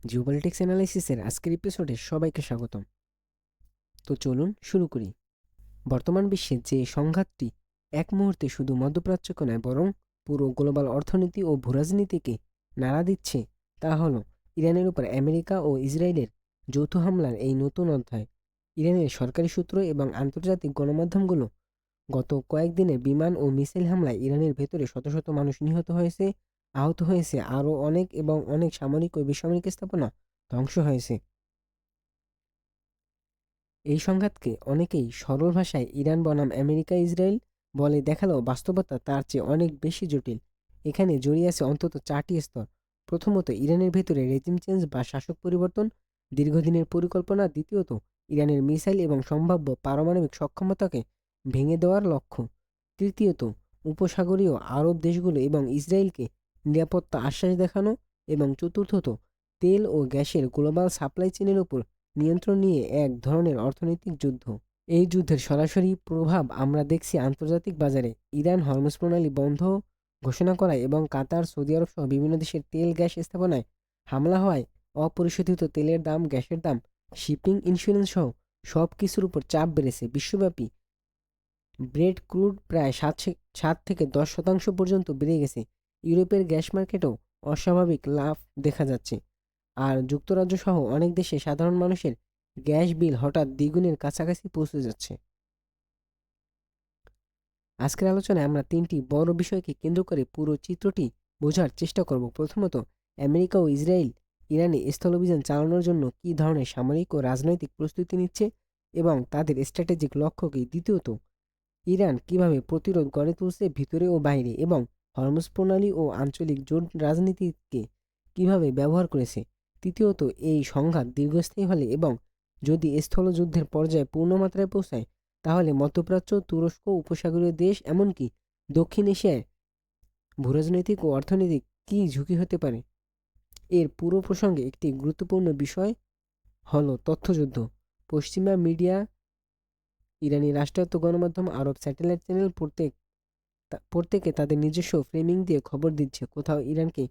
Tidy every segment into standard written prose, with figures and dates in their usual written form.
Geopolitics অ্যানালাইসিসের আজকের এপিসোডে সবাইকে স্বাগতম। তো চলুন শুরু করি। বর্তমান বিশ্বে যে সংঘাতটি এক মুহূর্তে শুধু মধ্যপ্রাচ্যকে নয় বরং পুরো গ্লোবাল অর্থনীতি ও ভূরাজনীতিকে নাড়া দিচ্ছে, তা হলো ইরানের উপর আমেরিকা ও ইসরায়েলের যৌথ হামলার এই নতুন অধ্যায়। ইরানের সরকারি সূত্র এবং আন্তর্জাতিক গণমাধ্যমগুলো গত কয়েকদিনের বিমান ও মিসাইল হামলায় ইরানের ভেতরে শত শত মানুষ নিহত হয়েছে, আহত হয়েছে আরও অনেক, এবং অনেক সামরিক ও বেসামরিক স্থাপনা ধ্বংস হয়েছে। এই সংঘাতকে অনেকেই সরল ভাষায় ইরান বনাম আমেরিকা ইসরায়েল বলে দেখালেও বাস্তবতা তার চেয়ে অনেক বেশি জটিল। এখানে জড়িয়ে আছে অন্তত 4টি স্তর। প্রথমত, ইরানের ভেতরে রেজিম চেঞ্জ বা শাসক পরিবর্তন, দীর্ঘদিনের পরিকল্পনা। দ্বিতীয়ত, ইরানের মিসাইল এবং সম্ভাব্য পারমাণবিক সক্ষমতাকে ভেঙে দেওয়ার লক্ষ্য। তৃতীয়ত, উপসাগরীয় আরব দেশগুলো এবং ইসরায়েলকে নিরাপত্তা আশ্বাস দেখানো। এবং চতুর্থত, তেল ও গ্যাসের গ্লোবাল সাপ্লাই চেনের উপর নিয়ন্ত্রণ নিয়ে এক ধরনের অর্থনৈতিক যুদ্ধ। এই যুদ্ধের সরাসরি প্রভাব আমরা দেখছি আন্তর্জাতিক বাজারে। ইরান হরমুজ প্রণালী বন্ধ ঘোষণা করায় এবং কাতার, সৌদি আরব সহ বিভিন্ন দেশের তেল গ্যাস স্থাপনায় হামলা হওয়ায় অপরিশোধিত তেলের দাম, গ্যাসের দাম, শিপিং, ইন্স্যুরেন্স সহ সব কিছুর উপর চাপ বেড়েছে। বিশ্বব্যাপী ব্রেড ক্রুড প্রায় 7 থেকে 10% পর্যন্ত বেড়ে গেছে। ইউরোপের গ্যাস মার্কেটেও অস্বাভাবিক লাভ দেখা যাচ্ছে। আর যুক্তরাজ্য সহ অনেক দেশে সাধারণ মানুষের গ্যাস বিল হঠাৎ দ্বিগুণের কাছাকাছি পৌঁছে যাচ্ছে। আজকের আলোচনায় আমরা 3টি বড় বিষয়কে কেন্দ্র করে পুরো চিত্রটি বোঝার চেষ্টা করব। প্রথমত, আমেরিকা ও ইসরায়েল ইরানে স্থলাভিযান চালানোর জন্য কী ধরনের সামরিক ও রাজনৈতিক প্রস্তুতি নিচ্ছে এবং তাদের স্ট্র্যাটেজিক লক্ষ্য কী। দ্বিতীয়ত, ইরান কিভাবে প্রতিরোধ গড়ে তুলছে ভিতরে ও বাইরে, এবং হরমুজ প্রণালী ও আঞ্চলিক জোট রাজনীতিকে কিভাবে ব্যবহার করেছে। তৃতীয়ত, এই সংঘাত দীর্ঘস্থায়ী হলে এবং যদি স্থলযুদ্ধের পর্যায়ে পূর্ণমাত্রায় পৌঁছায়, তাহলে মধ্যপ্রাচ্য, তুরস্ক, উপসাগরীয় দেশ, এমনকি দক্ষিণ এশিয়ায় ভূরাজনৈতিক ও অর্থনৈতিক কী ঝুঁকি হতে পারে। এর পুরো প্রসঙ্গে একটি গুরুত্বপূর্ণ বিষয় হলো তথ্যযুদ্ধ। পশ্চিমা মিডিয়া, ইরানি রাষ্ট্রায়ত্ত গণমাধ্যম, আরব স্যাটেলাইট চ্যানেল প্রত্যেকে তাদের নিজস্ব ফ্রেমিং দিয়ে খবর দিচ্ছে। কোথাও ইরানকে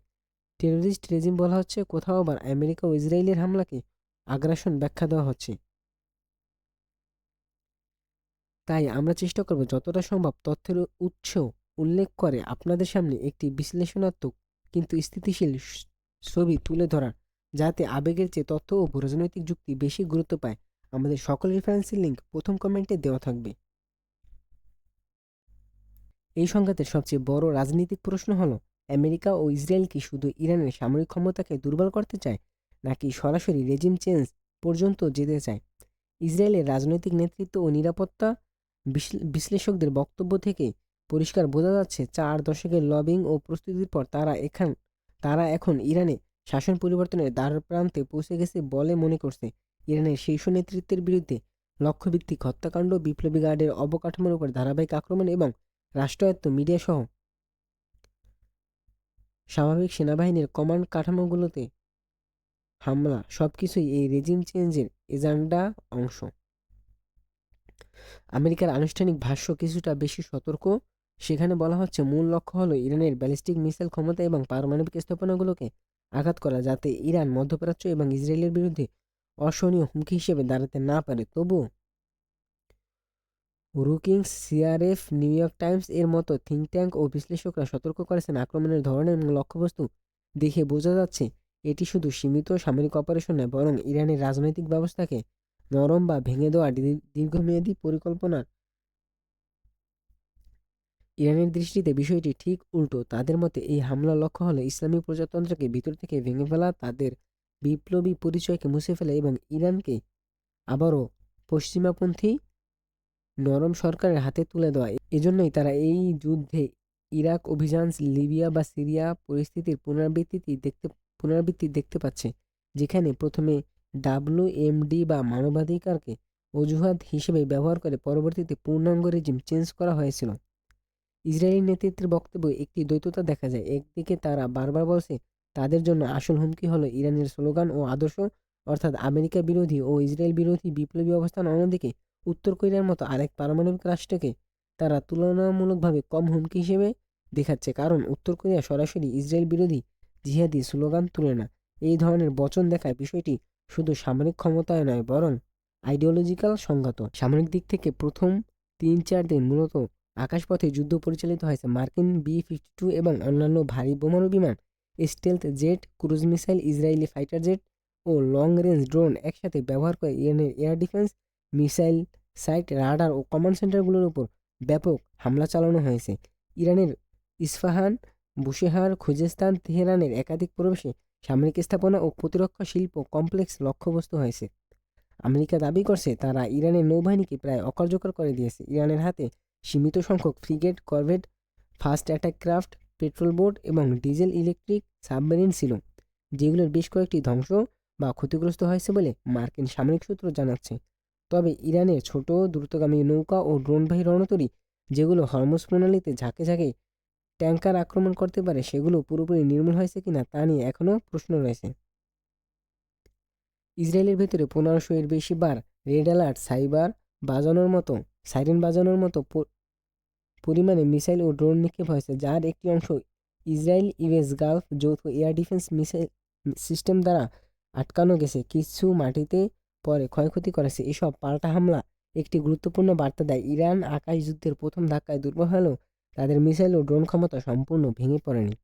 টেরোরিস্ট রেজিম বলা হচ্ছে, কোথাও আবার আমেরিকা ও ইসরায়েলের হামলাকে আগ্রাসন ব্যাখ্যা দেওয়া হচ্ছে। তাই আমরা চেষ্টা করব যতটা সম্ভব তথ্যের উৎস উল্লেখ করে আপনাদের সামনে একটি বিশ্লেষণাত্মক কিন্তু স্থিতিশীল ছবি তুলে ধরার, যাতে আবেগের চেয়ে তথ্য ও রাজনৈতিক যুক্তি বেশি গুরুত্ব পায়। আমাদের সকল রেফারেন্সের লিঙ্ক প্রথম কমেন্টে দেওয়া থাকবে। এই সংঘাতের সবচেয়ে বড় রাজনৈতিক প্রশ্ন হলো, আমেরিকা ও ইসরায়েল কি শুধু ইরানের সামরিক ক্ষমতাকে দুর্বল করতে চায়, নাকি সরাসরি রেজিম চেঞ্জ পর্যন্ত যেতে চায়। ইসরায়েলের রাজনৈতিক নেতৃত্ব ও নিরাপত্তা বিশ্লেষকদের বক্তব্য থেকে পরিষ্কার বোঝা যাচ্ছে, 4 দশকের লবিং ও প্রস্তুতির পর তারা এখন ইরানে শাসন পরিবর্তনের দ্বারপ্রান্তে পৌঁছে গেছে বলে মনে করছে। ইরানের শীর্ষ নেতৃত্বের বিরুদ্ধে লক্ষ্যভিত্তিক হত্যাকাণ্ড, বিপ্লবী গার্ডের অবকাঠামোর উপর ধারাবাহিক আক্রমণ এবং রাষ্ট্রায়ত্ত মিডিয়া সহ স্বাভাবিক সেনাবাহিনীর কমান্ড কাঠামোগুলোতে হামলা সবকিছুই এই রেজিম চেঞ্জের এজেন্ডা অংশ। আমেরিকার আনুষ্ঠানিক ভাষ্য কিছুটা বেশি সতর্ক। সেখানে বলা হচ্ছে, মূল লক্ষ্য হলো ইরানের ব্যালিস্টিক মিসাইল ক্ষমতা এবং পারমাণবিক স্থাপনাগুলোকে আঘাত করা, যাতে ইরান মধ্যপ্রাচ্য এবং ইসরায়েলের বিরুদ্ধে অসহনীয় হুমকি হিসেবে দাঁড়াতে না পারে। তবুও রুকিংস, সিআরএফ, নিউ ইয়র্ক টাইমস এর মতো থিঙ্ক ট্যাঙ্ক ও বিশ্লেষকরা সতর্ক করেছেন, আক্রমণের ধরনের এবং লক্ষ্যবস্তু দেখে বোঝা যাচ্ছে এটি শুধু সীমিত সামরিক অপারেশন নয়, বরং ইরানের রাজনৈতিক ব্যবস্থাকে নরম বা ভেঙে দেওয়া দীর্ঘমেয়াদী পরিকল্পনার। ইরানের দৃষ্টিতে বিষয়টি ঠিক উল্টো। তাদের মতে এই হামলার লক্ষ্য হলো ইসলামী প্রজাতন্ত্রকে ভিতর থেকে ভেঙে ফেলা, তাদের বিপ্লবী পরিচয়কে মুছে ফেলা এবং ইরানকে আবারও পশ্চিমাপন্থী নরম সরকারের হাতে তুলে দেওয়া। এজন্যই তারা এই যুদ্ধে ইরাক অভিযান, লিবিয়া বা সিরিয়া পরিস্থিতির পুনরাবৃত্তি দেখতে পাচ্ছে, যেখানে প্রথমে WMD বা মানবাধিকারকে অজুহাত হিসেবে ব্যবহার করে পরবর্তীতে পূর্ণাঙ্গ রেজিম চেঞ্জ করা হয়েছিল। ইসরায়েলি নেতৃত্বের বক্তব্যে একটি দ্বৈততা দেখা যায়। একদিকে তারা বারবার বলছে তাদের জন্য আসল হুমকি হলো ইরানের স্লোগান ও আদর্শ, অর্থাৎ আমেরিকা বিরোধী ও ইসরায়েল বিরোধী বিপ্লবী অবস্থান। অন্যদিকে উত্তর কোরিয়ার মতো আরেক পারমাণবিক রাষ্ট্রকে তারা তুলনামূলকভাবে কম হুমকি হিসেবে দেখাচ্ছে, কারণ উত্তর কোরিয়া সরাসরি ইসরায়েল বিরোধী জিহাদি স্লোগান তুলে না। এই ধরনের বচন দেখায় বিষয়টি শুধু সামরিক ক্ষমতায় নয় বরং আইডিওলজিক্যাল সংঘাত। সামরিক দিক থেকে প্রথম ৩-৪ দিন মূলত আকাশপথে যুদ্ধ পরিচালিত হয়েছে। মার্কিন B-52 এবং অন্যান্য ভারী বোমারু বিমান, stealth jet, cruise missile, Israeli fighter jet ও লং রেঞ্জ ড্রোন একসাথে ব্যবহার করে ইরানের air defence, missile site, radar ও কমান্ড সেন্টারগুলোর উপর ব্যাপক হামলা চালানো হয়েছে। ইরানের ইস্পাহান, বুশেহার, খুজেস্তান, তেহরানের একাধিক প্রবেশে সামরিক স্থাপনা ও প্রতিরক্ষা শিল্প কমপ্লেক্স লক্ষ্যবস্তু হয়েছে। আমেরিকা দাবি করছে তারা ইরানের নৌবাহিনীকে প্রায় অকার্যকর করে দিয়েছে। ইরানের হাতে সীমিত সংখ্যক frigate, corvette, fast attack craft, petrol boat এবং ডিজেল ইলেকট্রিক সাবমেরিন ছিল, যেগুলোর বেশ কয়েকটি ধ্বংস বা ক্ষতিগ্রস্ত হয়েছে বলে মার্কিন সামরিক সূত্র জানাচ্ছে। তবে ইরানের ছোট দ্রুতগামী নৌকা ও ড্রোনবাহী রণতরী, যেগুলো হরমুজ প্রণালীতে ঝাঁকে ঝাঁকে ট্যাঙ্কার আক্রমণ করতে পারে, সেগুলো পুরোপুরি নির্মূল হয়েছে কিনা তা নিয়ে এখনও প্রশ্ন রয়েছে। ইসরায়েলের ভেতরে 1500 এর বেশি বার রেড অ্যালার্ট সাইরেন বাজানোর মতো পরিমাণে মিসাইল ও ড্রোন নিক্ষেপ হয়েছে, যার একটি অংশ ইসরায়েল ইউএস গালফ যৌথ এয়ার ডিফেন্স মিসাইল সিস্টেম দ্বারা আটকানো গেছে। কিছু মাটিতে পরে ক্ষয়ক্ষতি করেছে। এসব পাল্টা হামলা একটি গুরুত্বপূর্ণ বার্তা দেয়। ইরান আকাশ যুদ্ধের প্রথম ধাক্কায় দুর্বল হলেও তাদের মিসাইল ও ড্রোন ক্ষমতা সম্পূর্ণ ভেঙে পড়েনি।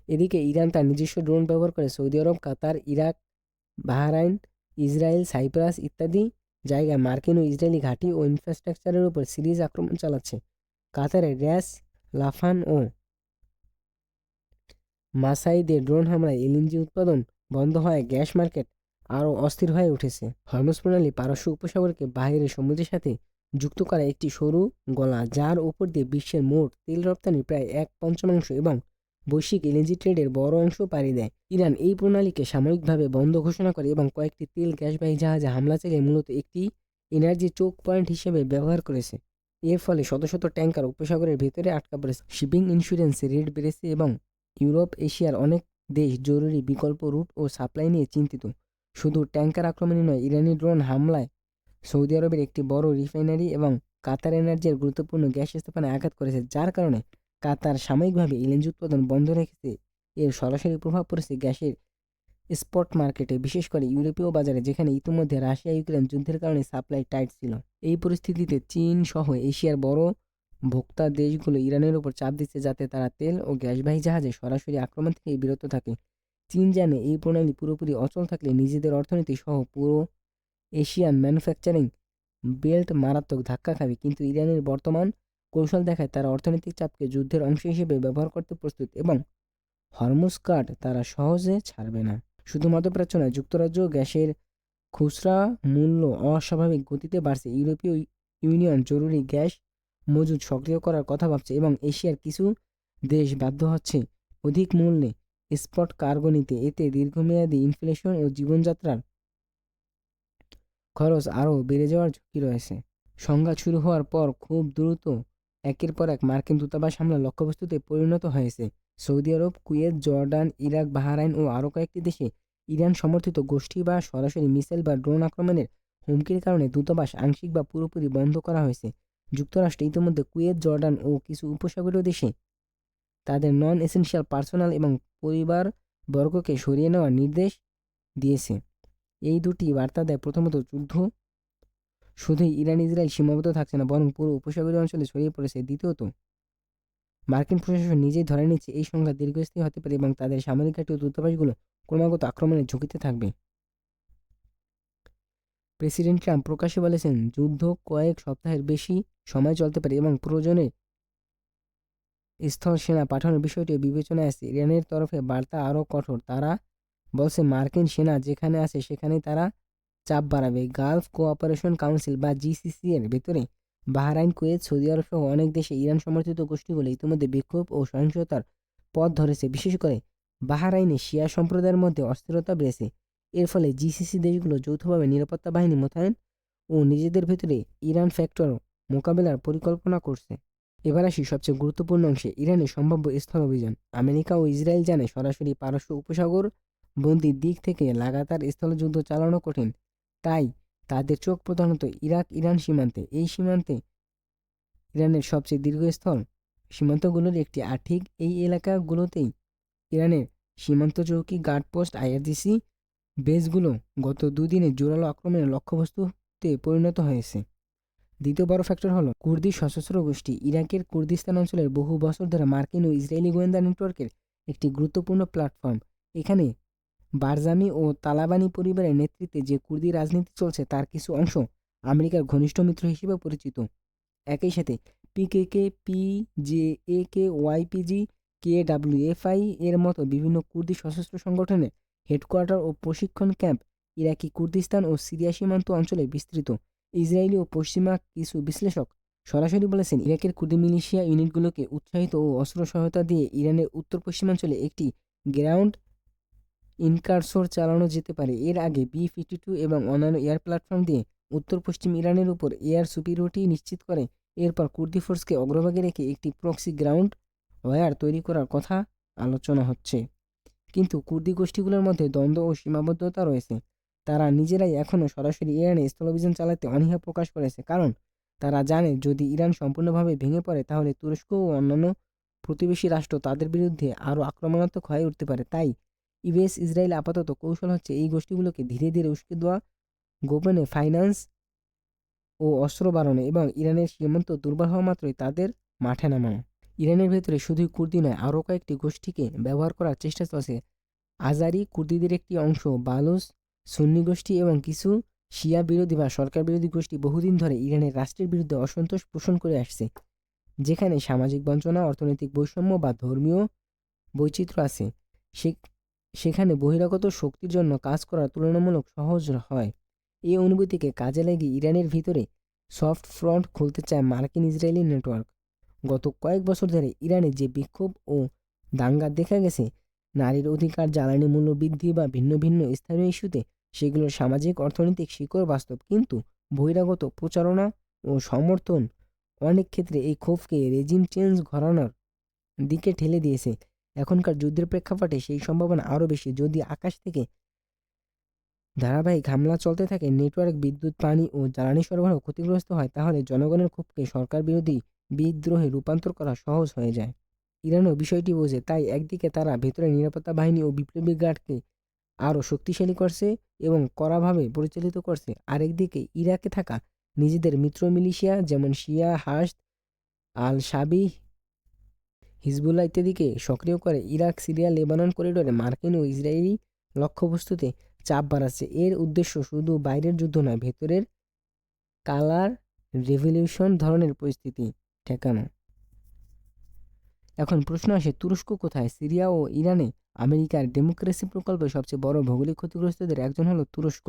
এদিকে ইরান তার নিজস্ব ড্রোন ব্যবহার করে সৌদি আরব, কাতার, ইরাক, বাহরাইন, ইসরায়েল, সাইপ্রাস ইত্যাদি জায়গায় মার্কিন ও ইসরায়েলি ঘাঁটি ও ইনফ্রাস্ট্রাকচারের উপর সিরিজ আক্রমণ চালাচ্ছে। কাতারের র্যাস লাফান ও মাসাইদে ড্রোন হামলায় এলএনজি উৎপাদন বন্ধ হওয়ায় গ্যাস মার্কেট আরও অস্থির হয়ে উঠেছে। হরমুজ প্রণালী পারস্য উপসাগরকে বাহিরের সমুদ্রের সাথে যুক্ত করা একটি সরু গলা, যার উপর দিয়ে বিশ্বের মোট তেল রপ্তানি প্রায় 1/5 এবং বৈশ্বিক এলএনজি ট্রেডের বড় অংশ পাড়ি দেয়। ইরান এই প্রণালীকে সাময়িকভাবে বন্ধ ঘোষণা করে এবং কয়েকটি তেল গ্যাসবাহী জাহাজে হামলা চালিয়ে মূলত একটি এনার্জি চোক পয়েন্ট হিসেবে ব্যবহার করেছে। এর ফলে শত শত ট্যাঙ্কার উপসাগরের ভেতরে আটকা পড়েছে। শিপিং ইন্স্যুরেন্স রেট বেড়েছে এবং ইউরোপ, এশিয়ার অনেক দেশ জরুরি বিকল্প রুট ও সাপ্লাই নিয়ে চিন্তিত। শুধু ট্যাঙ্কার আক্রমণই নয়, ইরানি ড্রোন হামলায় সৌদি আরবের একটি বড় রিফাইনারি এবং কাতার এনার্জির গুরুত্বপূর্ণ গ্যাস স্থাপনায় আঘাত করেছে, যার কারণে কাতার সাময়িকভাবে এলএনজি উৎপাদন বন্ধ রেখেছে। এর সরাসরি প্রভাব পড়েছে গ্যাসের স্পট মার্কেটে, বিশেষ করে ইউরোপীয় বাজারে, যেখানে ইতিমধ্যে রাশিয়া ইউক্রেন যুদ্ধের কারণে সাপ্লাই টাইট ছিল। এই পরিস্থিতিতে চীন সহ এশিয়ার বড় ভোক্তা দেশগুলো ইরানের উপর চাপ দিচ্ছে যাতে তারা তেল ও গ্যাসবাহী জাহাজে সরাসরি আক্রমণ থেকে বিরত থাকে। চীন জানে এই প্রণালী পুরোপুরি অচল থাকলে নিজেদের অর্থনীতি সহ পুরো এশিয়ান ম্যানুফ্যাকচারিং বেল্ট মারাত্মক ধাক্কা খাবে, কিন্তু ইরানের বর্তমান কৌশল দেখায় তারা অর্থনৈতিক চাপকে যুদ্ধের অংশ হিসেবে ব্যবহার করতে প্রস্তুত এবং হরমুজ কাট তারা সহজে ছাড়বে না। শুধু মধ্যপ্রাচ্য নয়, যুক্তরাজ্য গ্যাসের খুচরা মূল্য অস্বাভাবিক গতিতে বাড়ছে। ইউরোপীয় ইউনিয়ন জরুরি গ্যাস মজুদ সক্রিয় করার কথা ভাবছে এবং এশিয়ার কিছু দেশ বাধ্য হচ্ছে অধিক মূল্যে স্পট কার্গো নিতে। এতে দীর্ঘমেয়াদী ইনফ্লেশন ও জীবনযাত্রার খরচ আরও বেড়ে যাওয়ার ঝুঁকি রয়েছে। সংঘাত শুরু হওয়ার পর খুব দ্রুত একের পর এক মার্কিন দূতাবাস হামলা লক্ষ্যবস্তুতে পরিণত হয়েছে। সৌদি আরব, কুয়েত, জর্ডান, ইরাক, বাহরাইন ও আরও কয়েকটি দেশে ইরান সমর্থিত গোষ্ঠী বা সরাসরি মিসাইল বা ড্রোন আক্রমণের হুমকির কারণে দূতাবাস আংশিক বা পুরোপুরি বন্ধ করা হয়েছে। যুক্তরাষ্ট্র ইতিমধ্যে কুয়েত, জর্ডান ও কিছু উপসাগরীয় দেশে তাদের নন এসেনশিয়াল পার্সোনাল এবং পরিবার বর্গকে সরিয়ে নেওয়ার নির্দেশ দিয়েছে। এই দুটি বার্তা দেয় প্রথমত, যুদ্ধ শুধুই ইরান ইসরায়েল সীমাবদ্ধ থাকছে না, বরং পুরো উপসাগরীয় অঞ্চলে ছড়িয়ে পড়েছে। দ্বিতীয়ত, মার্কিন প্রশাসন নিজেই ধরে নিচ্ছে এই সংঘাত দীর্ঘস্থায়ী হতে পারে এবং তাদের সামরিক ঘাঁটি ও দূতাবাসগুলো ক্রমাগত আক্রমণের ঝুঁকিতে থাকবে। প্রেসিডেন্ট ট্রাম্প প্রকাশ্যে বলেছেন যুদ্ধ কয়েক সপ্তাহের বেশি সময় চলতে পারে এবং প্রয়োজনে স্থল সেনা পাঠানোর বিষয়টিও বিবেচনায় আছে। ইরানের তরফে বার্তা আরও কঠোর। তারা বলছে মার্কিন সেনা যেখানে আছে সেখানেই তারা চাপ বাড়াবে। গালফ কোঅপারেশন কাউন্সিল বা জিসিসি এর ভেতরে বাহরাইন, কুয়েত, সৌদি আরব সহ অনেক দেশে ইরান সমর্থিত গোষ্ঠীগুলো ইতিমধ্যে বিক্ষোভ ও সহিংসতার পথ ধরেছে। বিশেষ করে বাহরাইনে শিয়া সম্প্রদায়ের মধ্যে অস্থিরতা বেড়েছে। এর ফলে জিসিসি দেশগুলো যৌথভাবে নিরাপত্তা বাহিনী মোতায়েন ও নিজেদের ভেতরে ইরান ফ্যাক্টর মোকাবেলার পরিকল্পনা করছে। এবার আসি সবচেয়ে গুরুত্বপূর্ণ অংশে, ইরানের সম্ভাব্য স্থল অভিযান। আমেরিকা ও ইসরায়েল জানে সরাসরি পারস্য উপসাগর বন্দির দিক থেকে লাগাতার স্থলযুদ্ধ চালানো কঠিন, তাই তাদের চোখ প্রধানত ইরাক ইরান সীমান্তে। এই সীমান্তে ইরানের সবচেয়ে দীর্ঘ স্থল সীমান্তগুলোর একটি, আর ঠিক এই এলাকাগুলোতেই ইরানের সীমান্ত চৌকি, গার্ডপোস্ট, আইআরজিসি বেসগুলো গত দুদিনে জোরালো আক্রমণের লক্ষ্যবস্তুতে পরিণত হয়েছে। দ্বিতীয় বড় ফ্যাক্টর হলো কুর্দি সশস্ত্র গোষ্ঠী। ইরাকের কুর্দিস্তান অঞ্চলের বহু বছর ধরে মার্কিন ও ইসরায়েলি গোয়েন্দা নেটওয়ার্কের একটি গুরুত্বপূর্ণ প্ল্যাটফর্ম। এখানে বারজামি ও তালাবানি পরিবারের নেতৃত্বে যে কুর্দি রাজনীতি চলছে তার কিছু অংশ আমেরিকার ঘনিষ্ঠ মিত্র হিসেবে পরিচিত। একই সাথে পিকেকে, পিজেএকে, ওয়াইপিজি, কেডাব্লিউএফআই এর মতো বিভিন্ন কুর্দি সশস্ত্র সংগঠনের হেডকোয়ার্টার ও প্রশিক্ষণ ক্যাম্প ইরাকি কুর্দিস্তান ও সিরিয়া সীমান্ত অঞ্চলে বিস্তৃত। ইসরায়েলি ও পশ্চিমা কিছু বিশ্লেষক সরাসরি বলেছেন, ইরাকের কুর্দি মিলিশিয়া ইউনিটগুলোকে উৎসাহিত ও অস্ত্র সহায়তা দিয়ে ইরানের উত্তর পশ্চিমাঞ্চলে একটি গ্রাউন্ড ইনকারসোর চালানো যেতে পারে। এর আগে বি-52 এবং অন্যান্য এয়ার প্ল্যাটফর্ম দিয়ে উত্তর পশ্চিম ইরানের উপর এয়ার সুপিরিয়রিটি নিশ্চিত করে এরপর কুর্দি ফোর্সকে অগ্রভাগে রেখে একটি প্রক্সি গ্রাউন্ড ওয়্যার তৈরি করার কথা আলোচনা হচ্ছে। কিন্তু কুর্দি গোষ্ঠীগুলোর মধ্যে দ্বন্দ্ব ও সীমাবদ্ধতা রয়েছে। তারা নিজেরাই এখনও সরাসরি ইরানে স্থলাভিযান চালাতে অনীহা প্রকাশ করেছে, কারণ তারা জানে যদি ইরান সম্পূর্ণভাবে ভেঙে পড়ে তাহলে তুরস্ক ও অন্যান্য প্রতিবেশী রাষ্ট্র তাদের বিরুদ্ধে আরও আক্রমণাত্মক হয়ে উঠতে পারে। তাই ইউএস ইসরায়েল আপাতত কৌশল হচ্ছে এই গোষ্ঠীগুলোকে ধীরে ধীরে উস্কে দেওয়া, গোপনে ফাইন্যান্স ও অস্ত্র বাড়ানো এবং ইরানের সীমান্ত দুর্বল হওয়া মাত্রই তাদের মাঠে নামানো। ইরানের ভেতরে শুধুই কুর্দি নয়, আরও কয়েকটি গোষ্ঠীকে ব্যবহার করার চেষ্টা চলছে। আজারি কুর্দিদের একটি অংশ, বালুচ, সুন্নি গোষ্ঠী এবং কিছু শিয়া বিরোধী বা সরকার বিরোধী গোষ্ঠী বহুদিন ধরে ইরানের রাষ্ট্রের বিরুদ্ধে অসন্তোষ পোষণ করে আসছে। যেখানে সামাজিক বঞ্চনা, অর্থনৈতিক বৈষম্য বা ধর্মীয় বৈচিত্র্য আছে, সেখানে বহিরাগত শক্তির জন্য কাজ করা তুলনামূলক সহজ হয়। এই অনুভূতিকে কাজে লাগিয়ে ইরানের ভিতরে সফট ফ্রন্ট খুলতে চায় মার্কিন ইসরায়েলি নেটওয়ার্ক। গত কয়েক বছর ধরে ইরানে যে বিক্ষোভ ও দাঙ্গা দেখা গেছে, নারীর অধিকার, জ্বালানি মূল্য বৃদ্ধি বা ভিন্ন ভিন্ন স্থানীয় ইস্যুতে, সেগুলোর সামাজিক অর্থনৈতিক শিকড় বাস্তব, কিন্তু বহিরাগত প্রচারণা ও সমর্থন অনেক ক্ষেত্রে এই ক্ষোভকে রেজিম চেঞ্জ ঘরানোর দিকে ঠেলে দিয়েছে। এখনকার যুদ্ধের প্রেক্ষাপটে সেই সম্ভাবনা আরও বেশি। যদি আকাশ থেকে ধারাবাহিক হামলা চলতে থাকে, নেটওয়ার্ক, বিদ্যুৎ, পানি ও জ্বালানি সরবরাহ ক্ষতিগ্রস্ত হয়, তাহলে জনগণের ক্ষোভকে সরকার বিরোধী বিদ্রোহে রূপান্তর করা সহজ হয়ে যায়। ইরানও বিষয়টি বোঝে, তাই একদিকে তারা ভেতরে নিরাপত্তা বাহিনী ও বিপ্লবী গার্ডকে আরও শক্তিশালী করছে এবং কড়াভাবে পরিচালিত করছে। আরেকদিকে ইরাকে থাকা নিজেদের মিত্র মিলিশিয়া যেমন শিয়া হাশদ আল শাবিহ, হিজবুল্লাহ ইত্যাদিকে সক্রিয় করে ইরাক, সিরিয়া, লেবানন করিডোরে মার্কিন ও ইসরায়েলি লক্ষ্যবস্তুতে চাপ বাড়াচ্ছে। এর উদ্দেশ্য শুধু বাইরের যুদ্ধ নয়, ভেতরের কালার রেভলিউশন ধরনের পরিস্থিতি ঠেকানো। এখন প্রশ্ন আসে, তুরস্ক কোথায়? সিরিয়া ও ইরানে আমেরিকার ডেমোক্রেসি প্রকল্পে সবচেয়ে বড় ভৌগোলিক ক্ষতিগ্রস্তদের একজন হলো তুরস্ক।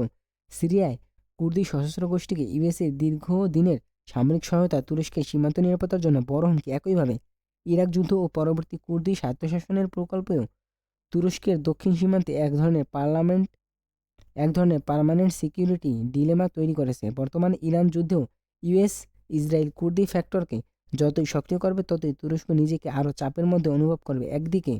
সিরিয়ায় কুর্দি সশস্ত্র গোষ্ঠীকে ইউএসএ দীর্ঘদিনের সামরিক সহায়তা তুরস্কের সীমান্ত নিরাপত্তার জন্য বড় হুমকি। একইভাবে ইরাক যুদ্ধ ও পরবর্তী কুর্দি স্বায়ত্তশাসনের প্রকল্পেও তুরস্কের দক্ষিণ সীমান্তে এক ধরনের পার্মানেন্ট সিকিউরিটি ডিলেমা তৈরি করেছে। বর্তমানে ইরান যুদ্ধেও ইউএস ইসরায়েল কুর্দি ফ্যাক্টরকে যতই সক্রিয় করবে ততই তুরস্ক নিজেকে আরও চাপের মধ্যে অনুভব করবে। একদিকে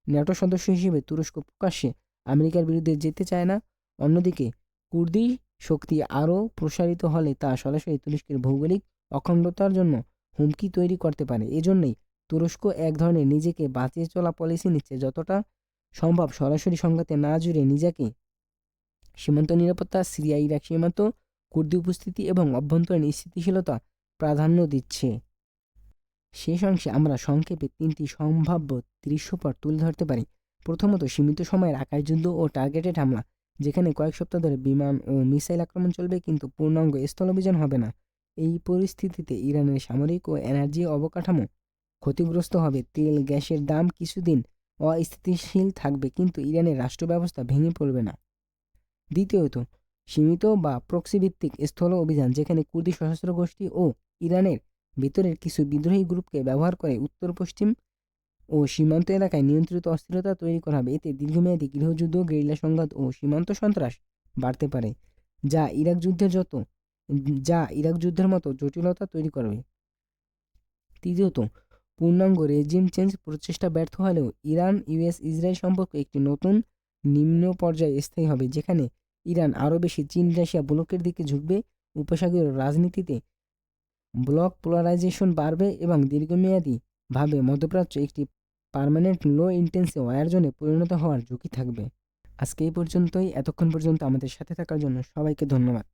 ন্যাটো সদস্য হিসেবে তুরস্ক প্রকাশ্যে আমেরিকার বিরুদ্ধে যেতে চায় না, অন্যদিকে কুর্দি শক্তি আরও প্রসারিত হলে তা সরাসরি তুরস্কের ভৌগোলিক অখণ্ডতার জন্য হুমকি তৈরি করতে পারে। এজন্যই তুরস্ক এক ধরনের নিজেকে বাঁচিয়ে চলা পলিসি নিচ্ছে, যতটা সম্ভব সরাসরি সংঘাতে না জুড়ে নিজেকে সীমান্ত নিরাপত্তা, সিরিয়া ইরাক সীমান্ত, কুর্দি উপস্থিতি এবং অভ্যন্তরীণ স্থিতিশীলতা প্রাধান্য দিচ্ছে। শেষ অংশে আমরা সংক্ষেপে তিনটি সম্ভাব্য দৃশ্যপট তুলে ধরতে পারি। প্রথমত, সীমিত সময়ের আকাশযুদ্ধ ও টার্গেটেড হামলা, যেখানে কয়েক সপ্তাহ ধরে বিমান ও মিসাইল আক্রমণ চলবে কিন্তু পূর্ণাঙ্গ স্থলাভিযান হবে না। এই পরিস্থিতিতে ইরানের সামরিক ও এনার্জি অবকাঠামো ক্ষতিগ্রস্ত হবে। তেল গ্যাসের দাম কিছুদিন অস্থিতিশীল থাকবে, কিন্তু ইরানের রাষ্ট্র ব্যবস্থা ভেঙে পড়বে না। দ্বিতীয়ত, সীমিত বা প্রক্সি ভিত্তিক স্থল অভিযান, যেখানে কুর্দি সশস্ত্র গোষ্ঠী ও ইরানের ভিতরের কিছু বিদ্রোহী গ্রুপকে ব্যবহার করে উত্তর পশ্চিম ও সীমান্ত এলাকায় নিয়ন্ত্রিত অস্থিরতা তৈরি করা হবে। এতে দীর্ঘমেয়াদী গৃহযুদ্ধ, গেরিলা সংঘাত ও সীমান্ত সন্ত্রাস বাড়তে পারে, যা ইরাক যুদ্ধের মতো জটিলতা তৈরি করবে। তৃতীয়ত, পূর্ণাঙ্গ রেজিম চেঞ্জ প্রচেষ্টা ব্যর্থ হলেও ইরান ইউএস ইসরায়েল সম্পর্ক একটি নতুন নিম্ন পর্যায়ে স্থায়ী হবে, যেখানে ইরান আরও বেশি চীন রাশিয়া ব্লকের দিকে ঝুঁকবে। উপসাগরীয় রাজনীতিতে ব্লক পোলারাইজেশন বাড়বে এবং দীর্ঘমেয়াদী ভাবে মধ্যপ্রাচ্য একটি পার্মানেন্ট লো ইন্টেন্সি ওয়্যার জোনে পরিণত হওয়ার ঝুঁকি থাকবে। আজকে এই পর্যন্তই। এতক্ষণ পর্যন্ত আমাদের সাথে থাকার জন্য সবাইকে ধন্যবাদ।